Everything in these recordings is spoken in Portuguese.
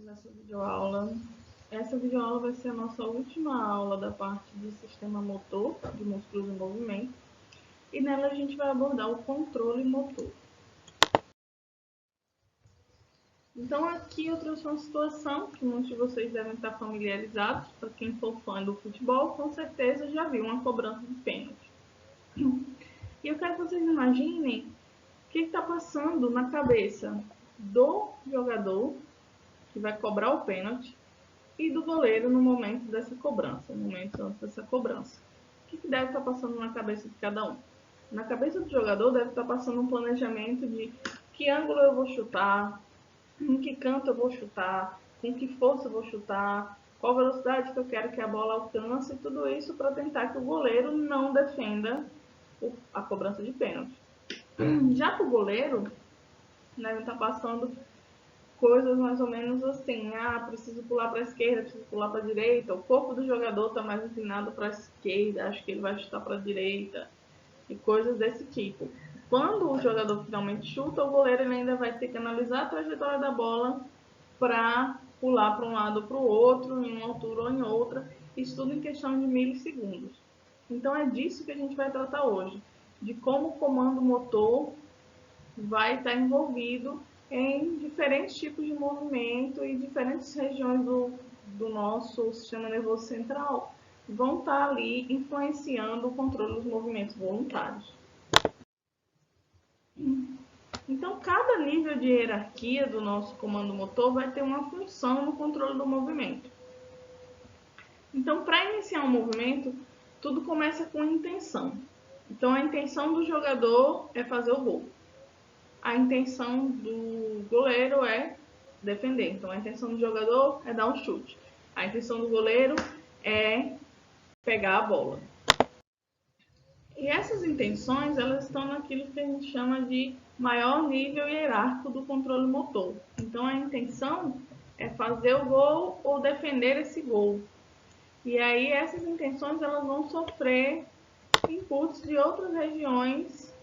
nessa videoaula. Essa videoaula vai ser a nossa última aula da parte do sistema motor, de músculos em movimento, e nela a gente vai abordar o controle motor. Então aqui eu trouxe uma situação que muitos de vocês devem estar familiarizados. Para quem for fã do futebol, com certeza já viu uma cobrança de pênalti. E eu quero que vocês imaginem o que está passando na cabeça do jogador que vai cobrar o pênalti e do goleiro no momento dessa cobrança, no momento antes dessa cobrança. O que deve estar passando na cabeça de cada um? Na cabeça do jogador deve estar passando um planejamento de que ângulo eu vou chutar, em que canto eu vou chutar, com que força eu vou chutar, qual velocidade que eu quero que a bola alcance, e tudo isso para tentar que o goleiro não defenda a cobrança de pênalti. Já para o goleiro, deve estar passando coisas mais ou menos assim: preciso pular para a esquerda, preciso pular para a direita, o corpo do jogador está mais inclinado para a esquerda, acho que ele vai chutar para a direita, e coisas desse tipo. Quando o jogador finalmente chuta, o goleiro ainda vai ter que analisar a trajetória da bola para pular para um lado ou para o outro, em uma altura ou em outra, isso tudo em questão de milissegundos. Então é disso que a gente vai tratar hoje, de como o comando motor vai estar envolvido em diferentes tipos de movimento e diferentes regiões do nosso sistema nervoso central vão estar ali influenciando o controle dos movimentos voluntários. Então, cada nível de hierarquia do nosso comando motor vai ter uma função no controle do movimento. Então, para iniciar um movimento, tudo começa com intenção. Então, a intenção do jogador é fazer o gol. A intenção do goleiro é defender. Então, a intenção do jogador é dar um chute. A intenção do goleiro é pegar a bola. E essas intenções, elas estão naquilo que a gente chama de maior nível hierárquico do controle motor. Então, a intenção é fazer o gol ou defender esse gol. E aí, essas intenções, elas vão sofrer inputs de outras regiões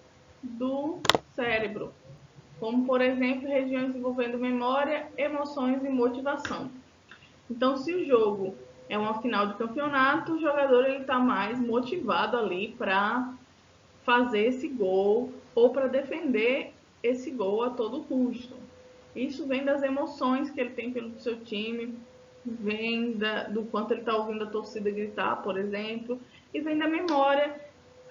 do cérebro, como, por exemplo, regiões envolvendo memória, emoções e motivação. Então, se o jogo é uma final de campeonato, o jogador está mais motivado ali para fazer esse gol ou para defender esse gol a todo custo. Isso vem das emoções que ele tem pelo seu time, vem do quanto ele está ouvindo a torcida gritar, por exemplo, e vem da memória.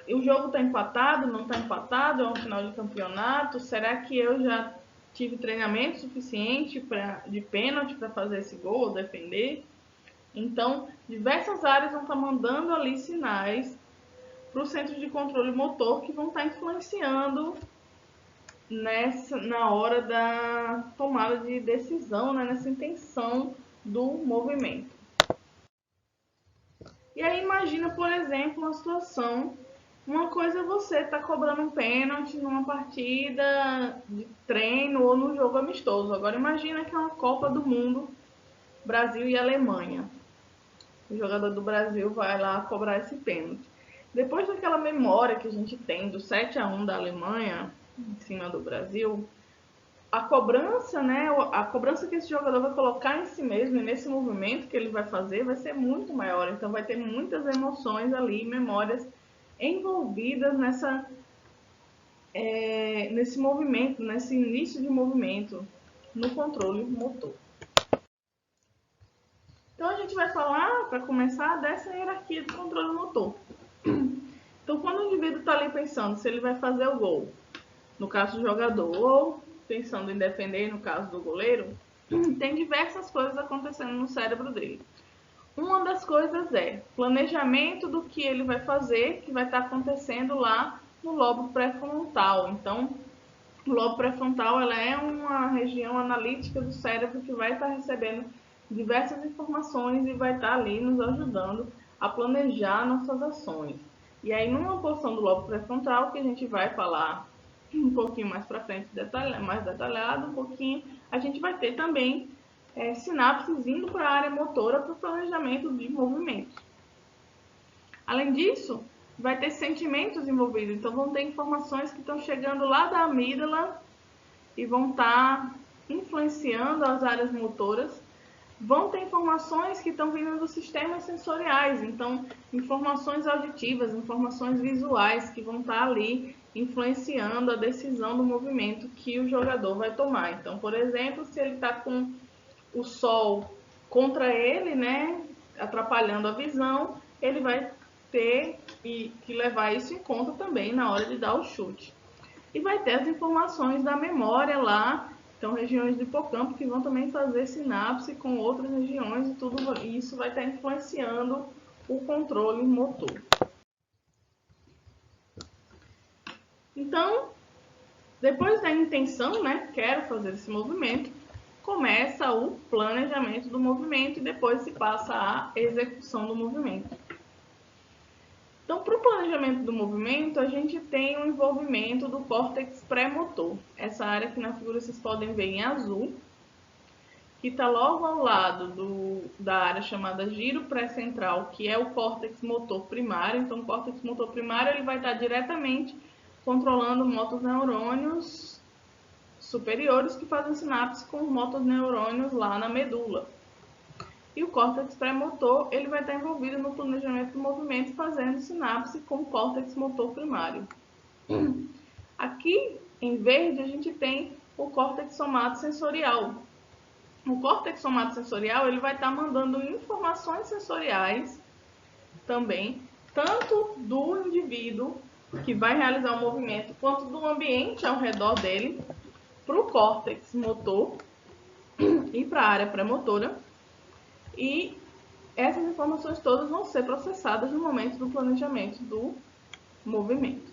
O jogo está empatado, não está empatado, é um final de campeonato, será que eu já tive treinamento suficiente de pênalti para fazer esse gol ou defender? Então, diversas áreas vão estar mandando ali sinais para o centro de controle motor que vão estar influenciando na hora da tomada de decisão, nessa intenção do movimento. E aí imagina, por exemplo, uma situação. Uma coisa é você estar cobrando um pênalti numa partida de treino ou no jogo amistoso. Agora imagina que é uma Copa do Mundo, Brasil e Alemanha. O jogador do Brasil vai lá cobrar esse pênalti. Depois daquela memória que a gente tem do 7-1 da Alemanha em cima do Brasil, a cobrança, a cobrança que esse jogador vai colocar em si mesmo e nesse movimento que ele vai fazer vai ser muito maior. Então vai ter muitas emoções ali, memórias envolvidas nesse movimento, nesse início de movimento, no controle motor. Então a gente vai falar, para começar, dessa hierarquia do controle motor. Então quando o indivíduo está ali pensando se ele vai fazer o gol, no caso do jogador, ou pensando em defender, no caso do goleiro, tem diversas coisas acontecendo no cérebro dele. Uma das coisas é planejamento do que ele vai fazer, que vai estar acontecendo lá no lobo pré-frontal. Então, o lobo pré-frontal ela é uma região analítica do cérebro que vai estar recebendo diversas informações e vai estar ali nos ajudando a planejar nossas ações. E aí, numa porção do lobo pré-frontal, que a gente vai falar um pouquinho mais para frente, mais detalhado, um pouquinho, a gente vai ter também sinapses indo para a área motora para o planejamento de movimentos. Além disso, vai ter sentimentos envolvidos, então vão ter informações que estão chegando lá da amígdala e vão estar influenciando as áreas motoras vão ter informações que estão vindo dos sistemas sensoriais, então informações auditivas, informações visuais que vão estar ali influenciando a decisão do movimento que o jogador vai tomar. Então, por exemplo, se ele está com o sol contra ele, né, atrapalhando a visão, ele vai ter que levar isso em conta também na hora de dar o chute. E vai ter as informações da memória lá, então regiões do hipocampo que vão também fazer sinapse com outras regiões e tudo isso vai estar influenciando o controle motor. Então, depois da intenção, né, quero fazer esse movimento, começa o planejamento do movimento e depois se passa à execução do movimento. Então, para o planejamento do movimento, a gente tem o envolvimento do córtex pré-motor. Essa área que na figura vocês podem ver em azul, que está logo ao lado da área chamada giro pré-central, que é o córtex motor primário. Então, o córtex motor primário ele vai estar diretamente controlando motoneurônios superiores que fazem sinapse com os motoneurônios lá na medula. E o córtex pré-motor ele vai estar envolvido no planejamento do movimento, fazendo sinapse com o córtex motor primário. Aqui, em verde, a gente tem o córtex somatosensorial. O córtex somatosensorial ele vai estar mandando informações sensoriais também, tanto do indivíduo que vai realizar o movimento, quanto do ambiente ao redor dele, para o córtex motor e para a área pré-motora. E essas informações todas vão ser processadas no momento do planejamento do movimento.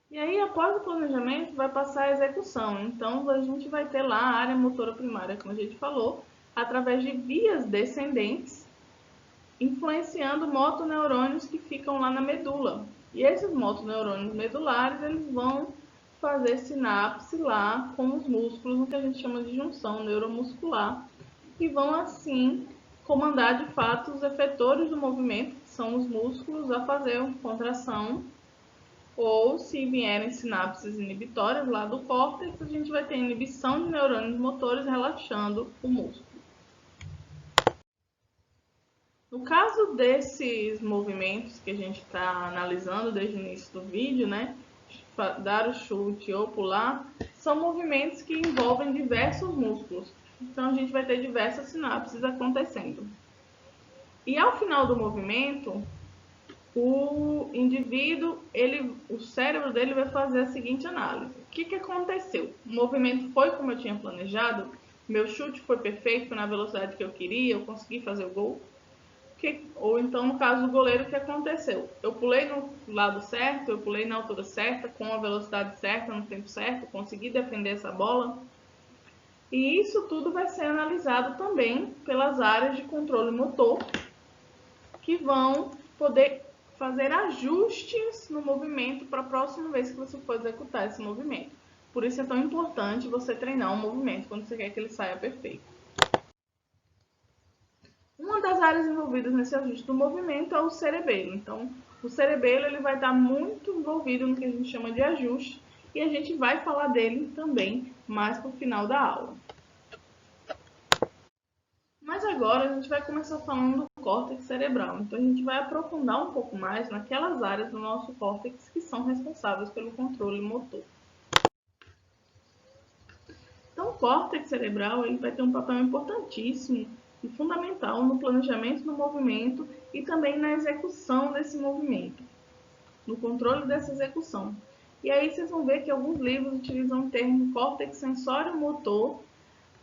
E aí, após o planejamento, vai passar a execução. Então, a gente vai ter lá a área motora primária, como a gente falou, através de vias descendentes, influenciando motoneurônios que ficam lá na medula. E esses motoneurônios medulares, eles vão fazer sinapse lá com os músculos, o que a gente chama de junção neuromuscular, e vão assim comandar de fato os efetores do movimento, que são os músculos, a fazer uma contração, ou se vierem sinapses inibitórias lá do córtex, a gente vai ter inibição de neurônios motores relaxando o músculo. No caso desses movimentos que a gente está analisando desde o início do vídeo, né, dar o chute ou pular, são movimentos que envolvem diversos músculos. Então, a gente vai ter diversas sinapses acontecendo. E ao final do movimento, o indivíduo, o cérebro dele vai fazer a seguinte análise. O que aconteceu? O movimento foi como eu tinha planejado? Meu chute foi perfeito na velocidade que eu queria? Eu consegui fazer o gol? Ou então, no caso do goleiro, o que aconteceu? Eu pulei no lado certo, eu pulei na altura certa, com a velocidade certa, no tempo certo, consegui defender essa bola? E isso tudo vai ser analisado também pelas áreas de controle motor, que vão poder fazer ajustes no movimento para a próxima vez que você for executar esse movimento. Por isso é tão importante você treinar um movimento quando você quer que ele saia perfeito. Uma das áreas envolvidas nesse ajuste do movimento é o cerebelo. Então, o cerebelo ele vai estar muito envolvido no que a gente chama de ajuste, e a gente vai falar dele também mais para o final da aula. Mas agora a gente vai começar falando do córtex cerebral. Então a gente vai aprofundar um pouco mais naquelas áreas do nosso córtex que são responsáveis pelo controle motor. Então o córtex cerebral ele vai ter um papel importantíssimo e fundamental no planejamento do movimento e também na execução desse movimento, no controle dessa execução. E aí vocês vão ver que alguns livros utilizam o termo córtex sensório-motor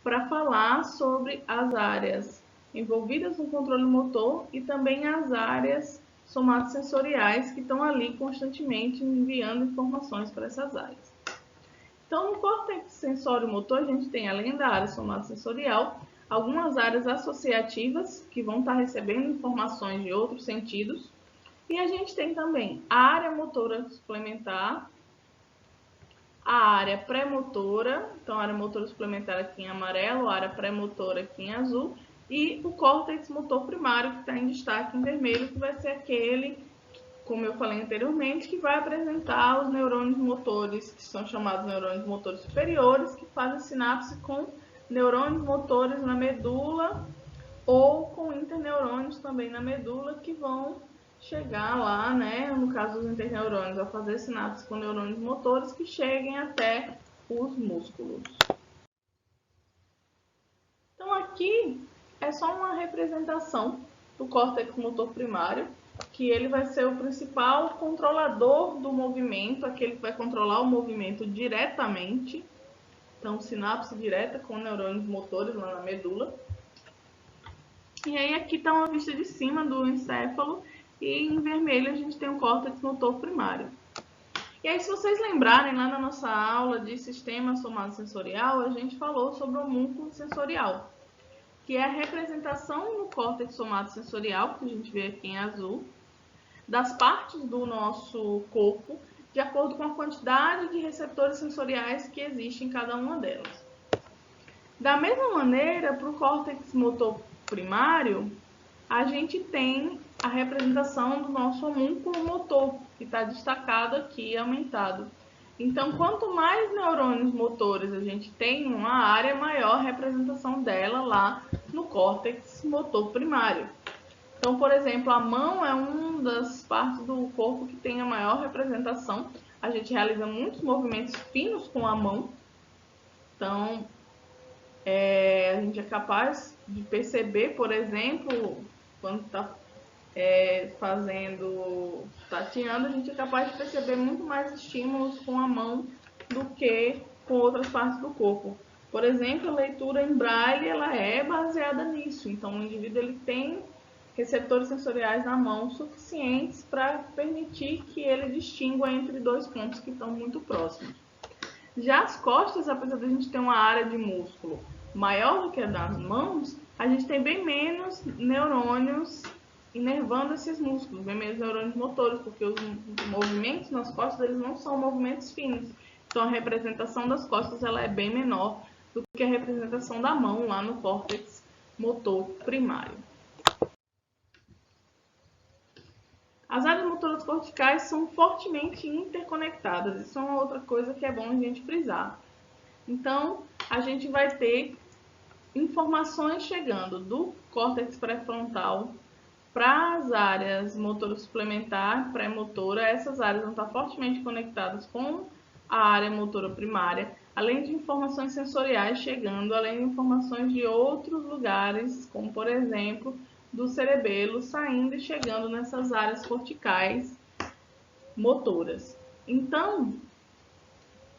para falar sobre as áreas envolvidas no controle motor e também as áreas somatosensoriais que estão ali constantemente enviando informações para essas áreas. Então, no córtex sensório-motor, a gente tem, além da área somatosensorial, algumas áreas associativas que vão estar recebendo informações de outros sentidos, e a gente tem também a área motora suplementar, a área pré-motora, então a área motora suplementar aqui em amarelo, a área pré-motora aqui em azul, e o córtex motor primário, que está em destaque em vermelho, que vai ser aquele, como eu falei anteriormente, que vai apresentar os neurônios motores, que são chamados neurônios motores superiores, que fazem sinapse com neurônios motores na medula ou com interneurônios também na medula que vão chegar lá, né, no caso dos interneurônios, a fazer sinapses com neurônios motores que cheguem até os músculos. Então aqui é só uma representação do córtex motor primário, que ele vai ser o principal controlador do movimento, aquele que vai controlar o movimento diretamente. Então, sinapse direta com neurônios motores lá na medula. E aí aqui está uma vista de cima do encéfalo e em vermelho a gente tem o córtex motor primário. E aí, se vocês lembrarem, lá na nossa aula de sistema somatosensorial, a gente falou sobre o homúnculo sensorial, que é a representação no córtex somatosensorial, que a gente vê aqui em azul, das partes do nosso corpo, de acordo com a quantidade de receptores sensoriais que existem em cada uma delas. Da mesma maneira, para o córtex motor primário, a gente tem a representação do nosso homúnculo motor, que está destacado aqui, aumentado. Então, quanto mais neurônios motores a gente tem em uma área, maior a representação dela lá no córtex motor primário. Então, por exemplo, a mão é uma das partes do corpo que tem a maior representação. A gente realiza muitos movimentos finos com a mão. Então, a gente é capaz de perceber, por exemplo, quando está tateando, a gente é capaz de perceber muito mais estímulos com a mão do que com outras partes do corpo. Por exemplo, a leitura em braille ela é baseada nisso. Então, o indivíduo ele tem receptores sensoriais na mão suficientes para permitir que ele distingua entre dois pontos que estão muito próximos. Já as costas, apesar de a gente ter uma área de músculo maior do que a das mãos, a gente tem bem menos neurônios inervando esses músculos, bem menos neurônios motores, porque os movimentos nas costas eles não são movimentos finos. Então a representação das costas ela é bem menor do que a representação da mão lá no córtex motor primário. As áreas motoras corticais são fortemente interconectadas. Isso é uma outra coisa que é bom a gente frisar. Então, a gente vai ter informações chegando do córtex pré-frontal para as áreas motora suplementar, pré-motora. Essas áreas vão estar fortemente conectadas com a área motora primária, além de informações sensoriais chegando, além de informações de outros lugares, como por exemplo, do cerebelo saindo e chegando nessas áreas corticais motoras. Então,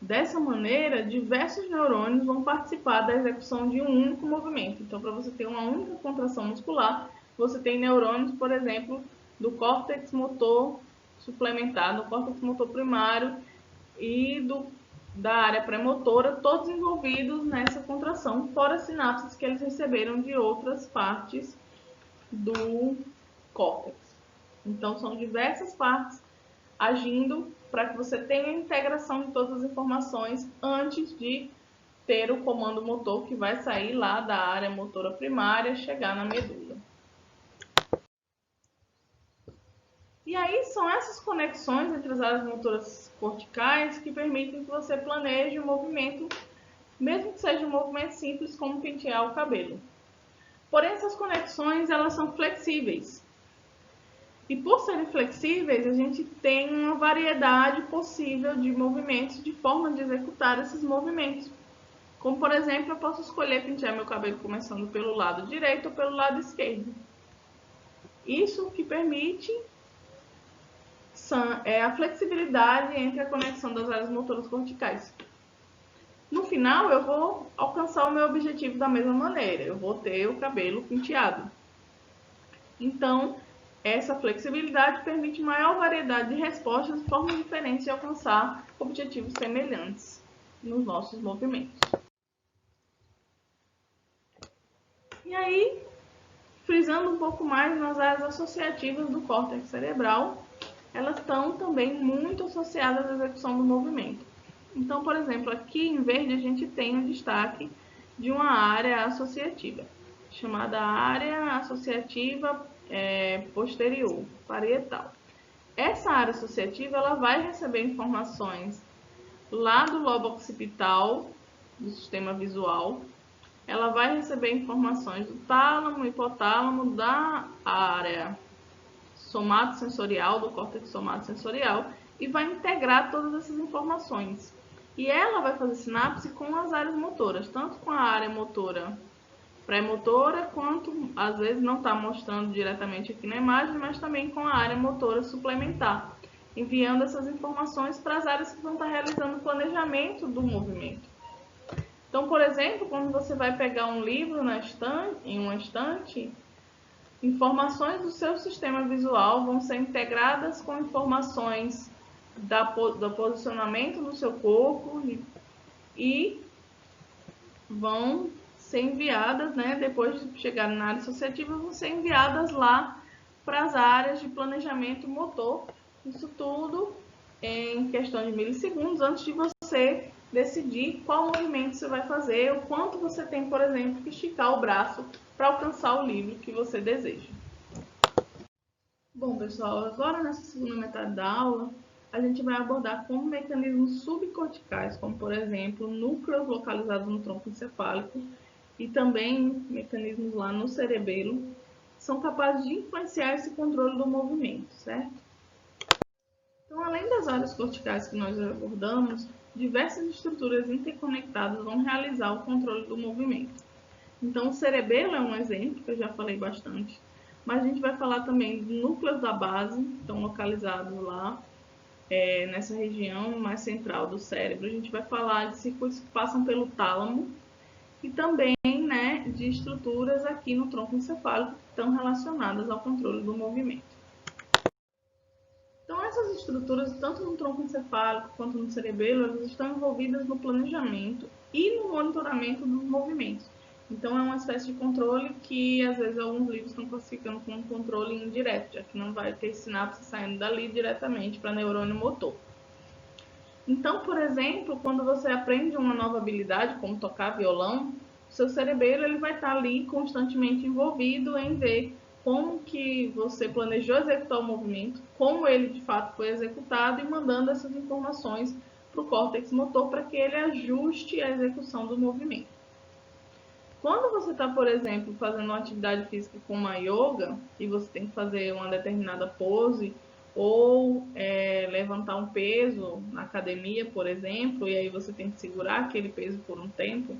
dessa maneira, diversos neurônios vão participar da execução de um único movimento. Então, para você ter uma única contração muscular, você tem neurônios, por exemplo, do córtex motor suplementar, do córtex motor primário e da área pré-motora, todos envolvidos nessa contração, fora as sinapses que eles receberam de outras partes do córtex. Então, são diversas partes agindo para que você tenha a integração de todas as informações antes de ter o comando motor que vai sair lá da área motora primária, chegar na medula. E aí são essas conexões entre as áreas motoras corticais que permitem que você planeje o movimento, mesmo que seja um movimento simples como pentear o cabelo. Porém, essas conexões elas são flexíveis. E por serem flexíveis, a gente tem uma variedade possível de movimentos, de forma de executar esses movimentos. Como, por exemplo, eu posso escolher pentear meu cabelo começando pelo lado direito ou pelo lado esquerdo. Isso que permite a flexibilidade entre a conexão das áreas motoras corticais. No final, eu vou alcançar o meu objetivo da mesma maneira. Eu vou ter o cabelo penteado. Então, essa flexibilidade permite maior variedade de respostas de formas diferentes de alcançar objetivos semelhantes nos nossos movimentos. E aí, frisando um pouco mais nas áreas associativas do córtex cerebral, elas estão também muito associadas à execução do movimento. Então, por exemplo, aqui em verde a gente tem o destaque de uma área associativa, chamada área associativa posterior, parietal. Essa área associativa ela vai receber informações lá do lobo occipital, do sistema visual, ela vai receber informações do tálamo, hipotálamo, da área somatosensorial, do córtex somatosensorial, e vai integrar todas essas informações. E ela vai fazer sinapse com as áreas motoras, tanto com a área motora pré-motora, quanto às vezes não está mostrando diretamente aqui na imagem, mas também com a área motora suplementar, enviando essas informações para as áreas que vão estar realizando o planejamento do movimento. Então, por exemplo, quando você vai pegar um livro em uma estante, informações do seu sistema visual vão ser integradas com informações do posicionamento do seu corpo e vão ser enviadas, né, depois de chegar na área associativa, vão ser enviadas lá para as áreas de planejamento motor. Isso tudo em questão de milissegundos antes de você decidir qual movimento você vai fazer, o quanto você tem, por exemplo, que esticar o braço para alcançar o livro que você deseja. Bom, pessoal, agora nessa segunda metade da aula, a gente vai abordar como mecanismos subcorticais, como por exemplo, núcleos localizados no tronco encefálico e também mecanismos lá no cerebelo, são capazes de influenciar esse controle do movimento, certo? Então, além das áreas corticais que nós abordamos, diversas estruturas interconectadas vão realizar o controle do movimento. Então, o cerebelo é um exemplo, que eu já falei bastante, mas a gente vai falar também de núcleos da base, que estão localizados lá, nessa região mais central do cérebro. A gente vai falar de circuitos que passam pelo tálamo e também, né, de estruturas aqui no tronco encefálico que estão relacionadas ao controle do movimento. Então, essas estruturas, tanto no tronco encefálico quanto no cerebelo, elas estão envolvidas no planejamento e no monitoramento dos movimentos. Então, é uma espécie de controle que, às vezes, alguns livros estão classificando como controle indireto, já que não vai ter sinapse saindo dali diretamente para neurônio motor. Então, por exemplo, quando você aprende uma nova habilidade, como tocar violão, o seu cerebelo ele vai estar ali constantemente envolvido em ver como que você planejou executar o movimento, como ele de fato foi executado e mandando essas informações para o córtex motor para que ele ajuste a execução do movimento. Quando você está, por exemplo, fazendo uma atividade física como a yoga e você tem que fazer uma determinada pose ou levantar um peso na academia, por exemplo, e aí você tem que segurar aquele peso por um tempo,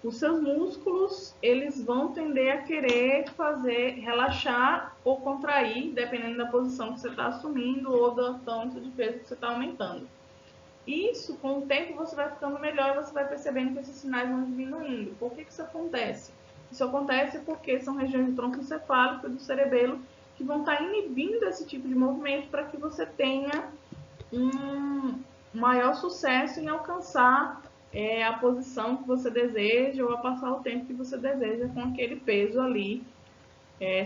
os seus músculos eles vão tender a querer relaxar ou contrair, dependendo da posição que você está assumindo ou do tanto de peso que você está aumentando. Isso, com o tempo, você vai ficando melhor e você vai percebendo que esses sinais vão diminuindo. Por que isso acontece? Isso acontece porque são regiões do tronco encefálico e do cerebelo que vão estar inibindo esse tipo de movimento para que você tenha um maior sucesso em alcançar a posição que você deseja ou a passar o tempo que você deseja com aquele peso ali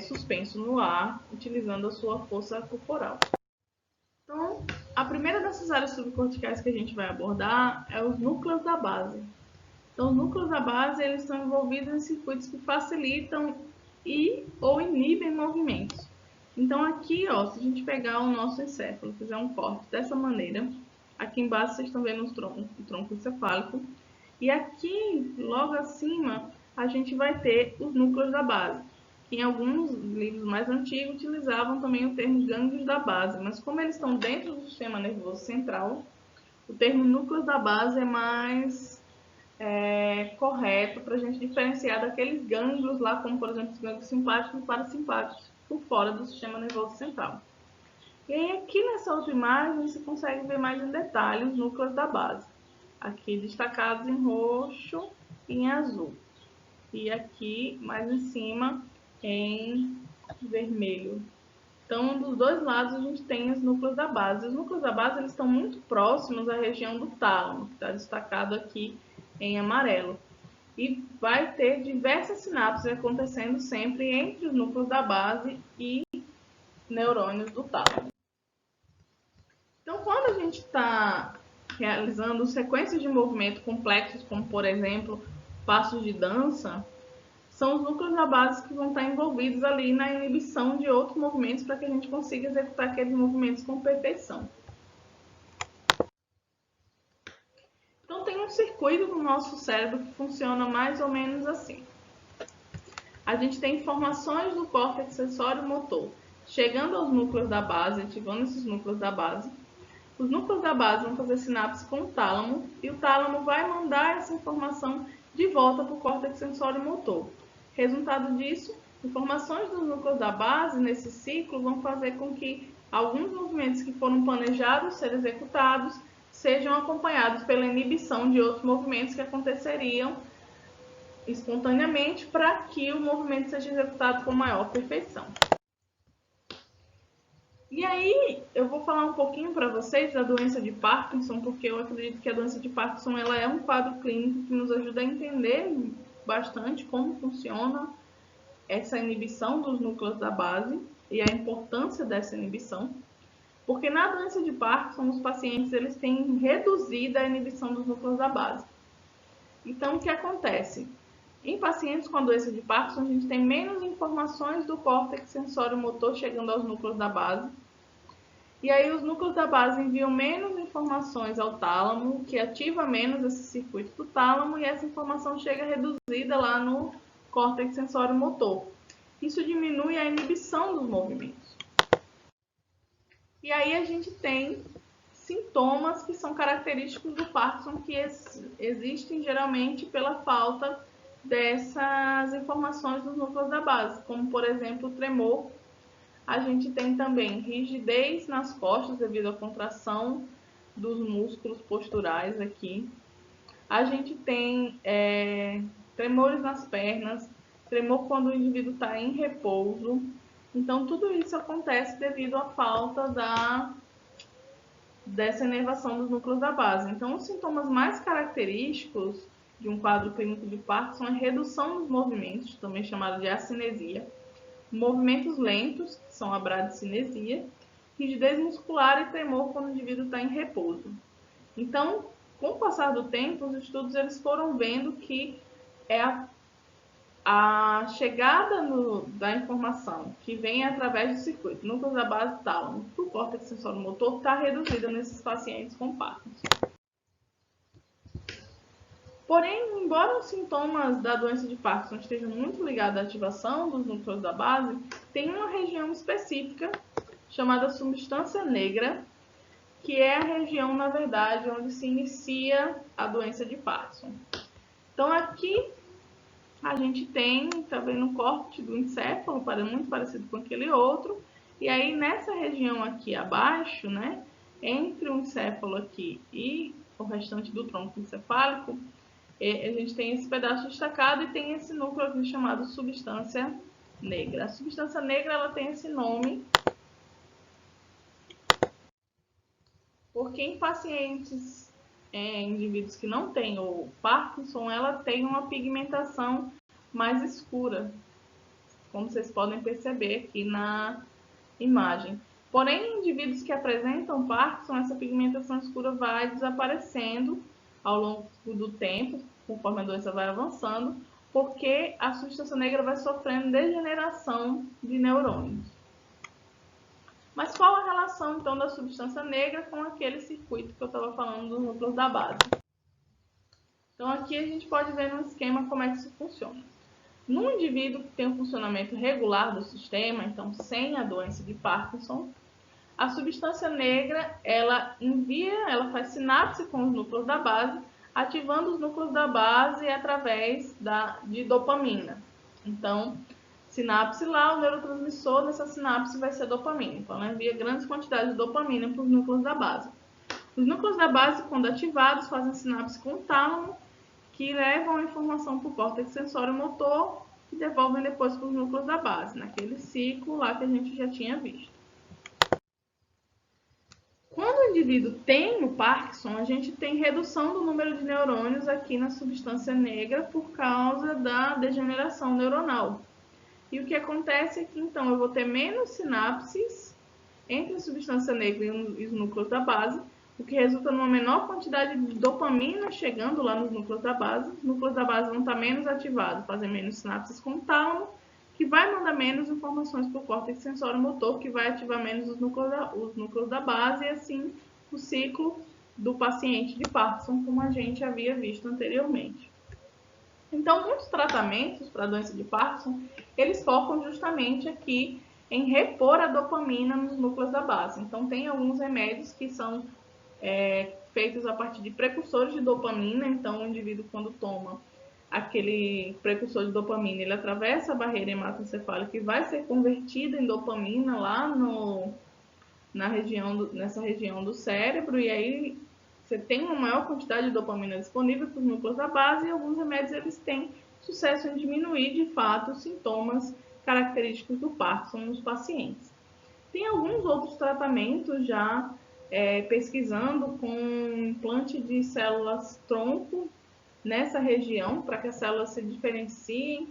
suspenso no ar, utilizando a sua força corporal. Então, a primeira dessas áreas subcorticais que a gente vai abordar é os núcleos da base. Então, os núcleos da base eles estão envolvidos em circuitos que facilitam e ou inibem movimentos. Então, aqui, ó, se a gente pegar o nosso encéfalo, fizer um corte dessa maneira, aqui embaixo vocês estão vendo o tronco encefálico, e aqui, logo acima, a gente vai ter os núcleos da base. Em alguns livros mais antigos utilizavam também o termo gânglios da base, mas como eles estão dentro do sistema nervoso central, o termo núcleos da base é mais correto para a gente diferenciar daqueles gânglios lá, como por exemplo os gânglios simpáticos e parasimpáticos, por fora do sistema nervoso central. E aí aqui nessa outra imagem você consegue ver mais em detalhe os núcleos da base, aqui destacados em roxo e em azul, e aqui mais em cima em vermelho. Então, dos dois lados a gente tem os núcleos da base. Os núcleos da base eles estão muito próximos à região do tálamo, que está destacado aqui em amarelo. E vai ter diversas sinapses acontecendo sempre entre os núcleos da base e neurônios do tálamo. Então, quando a gente está realizando sequências de movimento complexos, como por exemplo, passos de dança, são os núcleos da base que vão estar envolvidos ali na inibição de outros movimentos para que a gente consiga executar aqueles movimentos com perfeição. Então, tem um circuito no nosso cérebro que funciona mais ou menos assim. A gente tem informações do córtex sensório motor chegando aos núcleos da base, ativando esses núcleos da base. Os núcleos da base vão fazer sinapse com o tálamo e o tálamo vai mandar essa informação de volta para o córtex sensório motor. Resultado disso, informações dos núcleos da base nesse ciclo vão fazer com que alguns movimentos que foram planejados ser executados sejam acompanhados pela inibição de outros movimentos que aconteceriam espontaneamente para que o movimento seja executado com maior perfeição. E aí, eu vou falar um pouquinho para vocês da doença de Parkinson, porque eu acredito que a doença de Parkinson ela é um quadro clínico que nos ajuda a entender bastante como funciona essa inibição dos núcleos da base e a importância dessa inibição. Porque na doença de Parkinson, os pacientes eles têm reduzida a inibição dos núcleos da base. Então, o que acontece? Em pacientes com a doença de Parkinson, a gente tem menos informações do córtex sensório-motor chegando aos núcleos da base. E aí os núcleos da base enviam menos informações ao tálamo, que ativa menos esse circuito do tálamo, e essa informação chega reduzida lá no córtex sensório-motor. Isso diminui a inibição dos movimentos. E aí a gente tem sintomas que são característicos do Parkinson, que existem geralmente pela falta dessas informações dos núcleos da base, como por exemplo o tremor. A gente tem também rigidez nas costas devido à contração dos músculos posturais aqui. A gente tem tremores nas pernas, tremor quando o indivíduo está em repouso. Então tudo isso acontece devido à falta dessa inervação dos núcleos da base. Então os sintomas mais característicos de um quadro clínico de Parkinson é redução dos movimentos, também chamado de acinesia, movimentos lentos, que são a bradicinesia, rigidez muscular e tremor quando o indivíduo está em repouso. Então, com o passar do tempo, os estudos eles foram vendo que a chegada da informação que vem através do circuito núcleos da base tálamo para o córtex sensório-motor está reduzida nesses pacientes com Parkinson. Porém, embora os sintomas da doença de Parkinson estejam muito ligados à ativação dos núcleos da base, tem uma região específica chamada substância negra, que é a região, na verdade, onde se inicia a doença de Parkinson. Então, aqui a gente tem, tá vendo, o córtex do encéfalo, muito parecido com aquele outro, e aí nessa região aqui abaixo, né, entre o encéfalo aqui e o restante do tronco encefálico, a gente tem esse pedaço destacado e tem esse núcleo aqui chamado substância negra. A substância negra ela tem esse nome porque em pacientes, indivíduos que não têm o Parkinson, ela tem uma pigmentação mais escura, como vocês podem perceber aqui na imagem. Porém, em indivíduos que apresentam Parkinson, essa pigmentação escura vai desaparecendo ao longo do tempo, conforme a doença vai avançando, porque a substância negra vai sofrendo degeneração de neurônios. Mas qual a relação, então, da substância negra com aquele circuito que eu estava falando dos núcleos da base? Então, aqui a gente pode ver no esquema como é que isso funciona. Num indivíduo que tem um funcionamento regular do sistema, então sem a doença de Parkinson, a substância negra, ela faz sinapse com os núcleos da base, ativando os núcleos da base através de dopamina. Então, sinapse lá, o neurotransmissor dessa sinapse vai ser dopamina. Então, ela envia grandes quantidades de dopamina para os núcleos da base. Os núcleos da base, quando ativados, fazem sinapse com o tálamo, que levam a informação para o córtex sensório-motor e devolvem depois para os núcleos da base, naquele ciclo lá que a gente já tinha visto. Quando o indivíduo tem o Parkinson, a gente tem redução do número de neurônios aqui na substância negra por causa da degeneração neuronal. E o que acontece é que, então, eu vou ter menos sinapses entre a substância negra e os núcleos da base, o que resulta numa menor quantidade de dopamina chegando lá nos núcleos da base. Os núcleos da base vão estar menos ativados, fazem menos sinapses com o tálamo, que vai mandar menos informações para o córtex sensório-motor, que vai ativar menos os núcleos da base, e assim o ciclo do paciente de Parkinson, como a gente havia visto anteriormente. Então, muitos tratamentos para a doença de Parkinson, eles focam justamente aqui em repor a dopamina nos núcleos da base. Então, tem alguns remédios que são feitos a partir de precursores de dopamina. Então, o indivíduo, quando toma aquele precursor de dopamina, ele atravessa a barreira hematoencefálica e vai ser convertido em dopamina lá nessa região do cérebro, e aí você tem uma maior quantidade de dopamina disponível para os núcleos da base, e alguns remédios eles têm sucesso em diminuir, de fato, os sintomas característicos do Parkinson nos pacientes. Tem alguns outros tratamentos já pesquisando com implante de células tronco nessa região, para que as células se diferenciem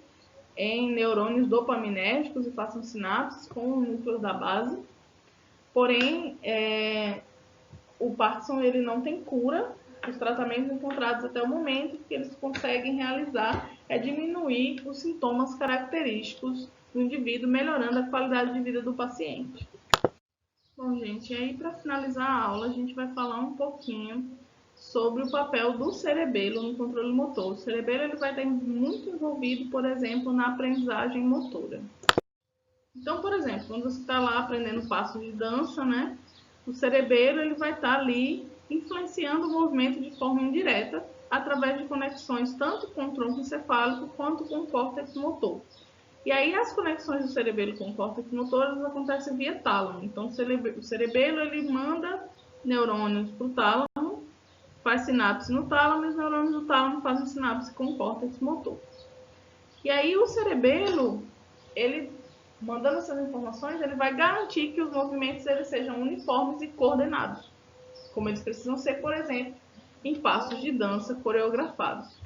em neurônios dopaminérgicos e façam sinapses com o núcleo da base. Porém, o Parkinson ele não tem cura. Os tratamentos encontrados até o momento que eles conseguem realizar é diminuir os sintomas característicos do indivíduo, melhorando a qualidade de vida do paciente. Bom, gente, aí para finalizar a aula, a gente vai falar um pouquinho sobre o papel do cerebelo no controle motor. O cerebelo ele vai estar muito envolvido, por exemplo, na aprendizagem motora. Então, por exemplo, quando você está lá aprendendo passos de dança, né, o cerebelo ele vai estar ali influenciando o movimento de forma indireta, através de conexões tanto com o tronco encefálico quanto com o córtex motor. E aí as conexões do cerebelo com o córtex motor elas acontecem via tálamo. Então o cerebelo ele manda neurônios para o tálamo, faz sinapse no tálamo, e os neurônios do tálamo fazem sinapse com o córtex motor. E aí o cerebelo, ele mandando essas informações, ele vai garantir que os movimentos eles sejam uniformes e coordenados, como eles precisam ser, por exemplo, em passos de dança coreografados.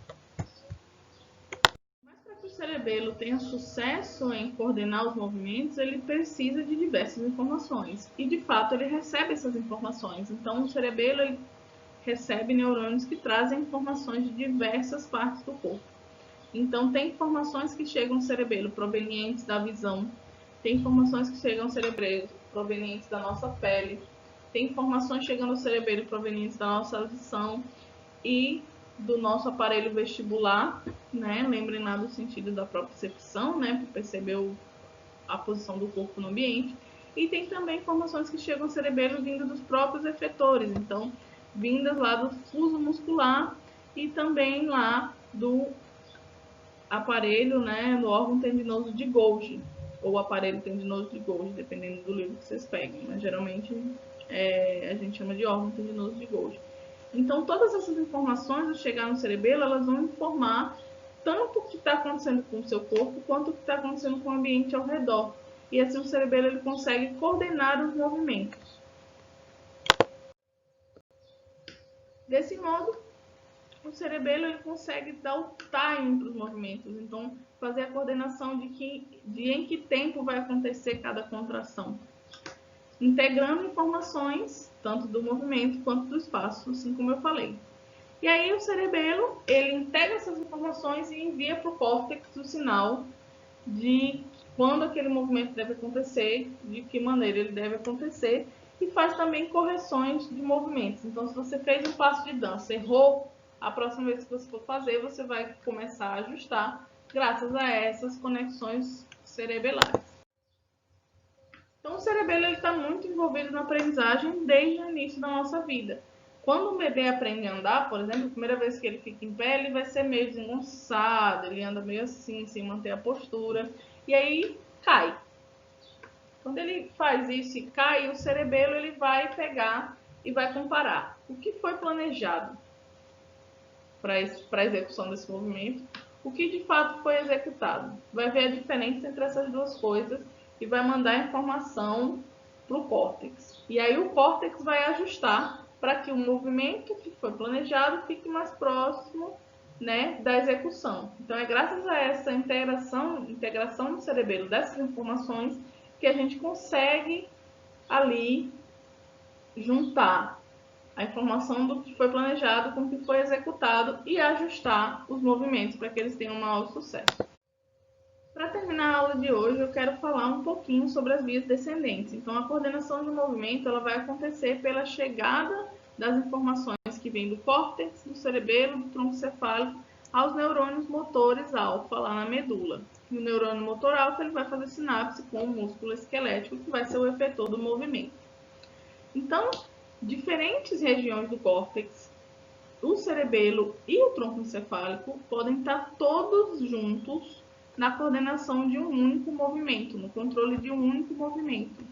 Mas para que o cerebelo tenha sucesso em coordenar os movimentos, ele precisa de diversas informações. E, de fato, ele recebe essas informações. Então, o cerebelo ele recebe neurônios que trazem informações de diversas partes do corpo. Então, tem informações que chegam ao cerebelo provenientes da visão, tem informações que chegam ao cerebelo provenientes da nossa pele, tem informações chegando ao cerebelo provenientes da nossa audição e do nosso aparelho vestibular, né? Lembrem lá do sentido da propriocepção, né? Para perceber a posição do corpo no ambiente. E tem também informações que chegam ao cerebelo vindo dos próprios efetores, então, vindas lá do fuso muscular e também lá do aparelho, né? Do órgão tendinoso de Golgi, ou aparelho tendinoso de Golgi, dependendo do livro que vocês peguem, mas geralmente a gente chama de órgão tendinoso de Golgi. Então, todas essas informações, ao chegar no cerebelo, elas vão informar tanto o que está acontecendo com o seu corpo, quanto o que está acontecendo com o ambiente ao redor. E assim o cerebelo ele consegue coordenar os movimentos. Desse modo, o cerebelo ele consegue dar o time para os movimentos. Então, fazer a coordenação de em que tempo vai acontecer cada contração, integrando informações tanto do movimento quanto do espaço, assim como eu falei. E aí o cerebelo ele integra essas informações e envia para o córtex o sinal de quando aquele movimento deve acontecer, de que maneira ele deve acontecer, e faz também correções de movimentos. Então, se você fez um passo de dança, errou, a próxima vez que você for fazer, você vai começar a ajustar graças a essas conexões cerebelares. Então, o cerebelo está muito envolvido na aprendizagem desde o início da nossa vida. Quando um bebê aprende a andar, por exemplo, a primeira vez que ele fica em pé, ele vai ser meio desengonçado, ele anda meio assim, sem manter a postura, e aí cai. Quando ele faz isso e cai, o cerebelo ele vai pegar e vai comparar o que foi planejado para a execução desse movimento, o que de fato foi executado. Vai ver a diferença entre essas duas coisas e vai mandar a informação para o córtex. E aí o córtex vai ajustar para que o movimento que foi planejado fique mais próximo, né, da execução. Então é graças a essa integração no cerebelo dessas informações que a gente consegue ali juntar a informação do que foi planejado com o que foi executado e ajustar os movimentos para que eles tenham um maior sucesso. Para terminar a aula de hoje, eu quero falar um pouquinho sobre as vias descendentes. Então, a coordenação de movimento ela vai acontecer pela chegada das informações que vêm do córtex, do cerebelo, do tronco cefálico, aos neurônios motores alfa lá na medula. E o neurônio motor alfa ele vai fazer sinapse com o músculo esquelético, que vai ser o efetor do movimento. Então, diferentes regiões do córtex, o cerebelo e o tronco encefálico podem estar todos juntos na coordenação de um único movimento, no controle de um único movimento.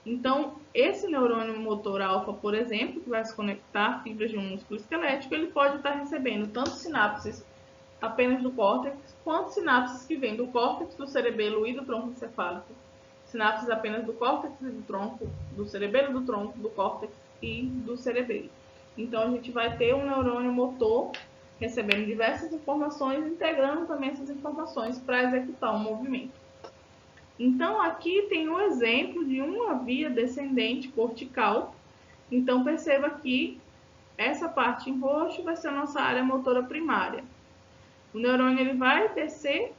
Então, esse neurônio motor alfa, por exemplo, que vai se conectar a fibras de um músculo esquelético, ele pode estar recebendo tanto sinapses apenas do córtex, quanto sinapses que vêm do córtex, do cerebelo e do tronco encefálico. Sinapses apenas do córtex e do tronco, do cerebelo, do tronco, do córtex e do cerebelo. Então, a gente vai ter um neurônio motor recebendo diversas informações, integrando também essas informações para executar um movimento. Então, aqui tem um exemplo de uma via descendente cortical. Então, perceba que essa parte em roxo vai ser a nossa área motora primária. O neurônio ele vai descer,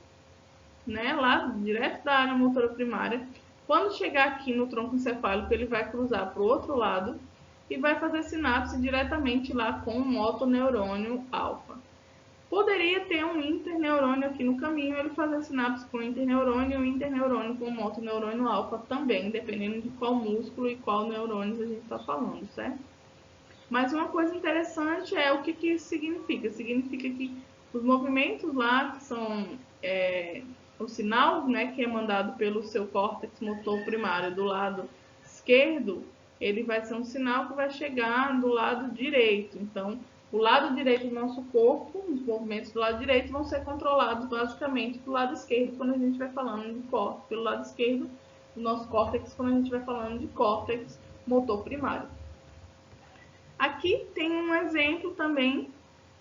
né, lá direto da área motora primária. Quando chegar aqui no tronco encefálico, ele vai cruzar para o outro lado e vai fazer sinapse diretamente lá com o motoneurônio alfa. Poderia ter um interneurônio aqui no caminho, ele fazer sinapse com o interneurônio e o interneurônio com o motoneurônio alfa também, dependendo de qual músculo e qual neurônios a gente está falando, certo? Mas uma coisa interessante é o que isso significa. Significa que os movimentos lá, que são o sinal, né, que é mandado pelo seu córtex motor primário do lado esquerdo, ele vai ser um sinal que vai chegar do lado direito. Então, o lado direito do nosso corpo, os movimentos do lado direito vão ser controlados basicamente do lado esquerdo, quando a gente vai falando de córtex, pelo lado esquerdo do nosso córtex, quando a gente vai falando de córtex motor primário. Aqui tem um exemplo também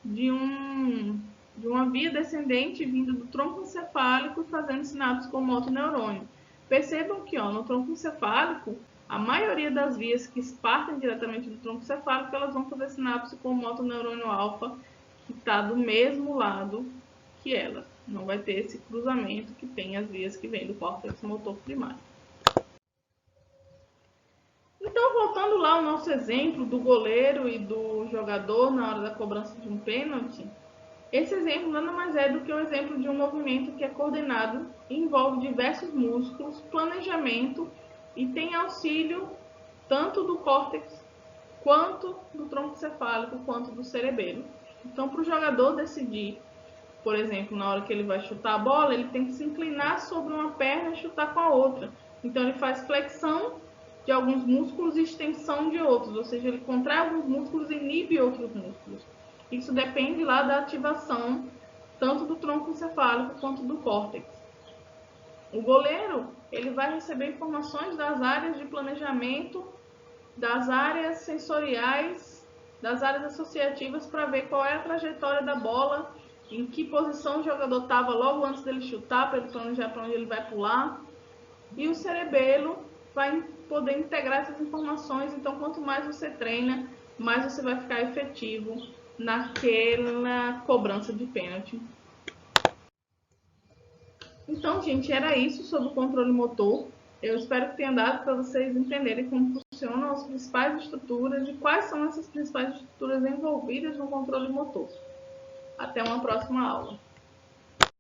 de uma via descendente vindo do tronco encefálico fazendo sinapse com o motoneurônio. Percebam que no tronco encefálico, a maioria das vias que partem diretamente do tronco encefálico, elas vão fazer sinapse com o motoneurônio alfa, que está do mesmo lado que ela. Não vai ter esse cruzamento que tem as vias que vêm do córtex motor primário. Então, voltando lá ao nosso exemplo do goleiro e do jogador na hora da cobrança de um pênalti, esse exemplo nada mais é do que o exemplo de um movimento que é coordenado, envolve diversos músculos, planejamento e tem auxílio tanto do córtex, quanto do tronco cefálico, quanto do cerebelo. Então, para o jogador decidir, por exemplo, na hora que ele vai chutar a bola, ele tem que se inclinar sobre uma perna e chutar com a outra. Então, ele faz flexão de alguns músculos e extensão de outros, ou seja, ele contrai alguns músculos e inibe outros músculos. Isso depende lá da ativação tanto do tronco encefálico quanto do córtex. O goleiro, ele vai receber informações das áreas de planejamento, das áreas sensoriais, das áreas associativas para ver qual é a trajetória da bola, em que posição o jogador estava logo antes dele chutar, para ele planejar para onde ele vai pular. E o cerebelo vai poder integrar essas informações, então quanto mais você treina, mais você vai ficar efetivo naquela cobrança de pênalti. Então, gente, era isso sobre o controle motor. Eu espero que tenha dado para vocês entenderem como funcionam as principais estruturas e quais são essas principais estruturas envolvidas no controle motor. Até uma próxima aula.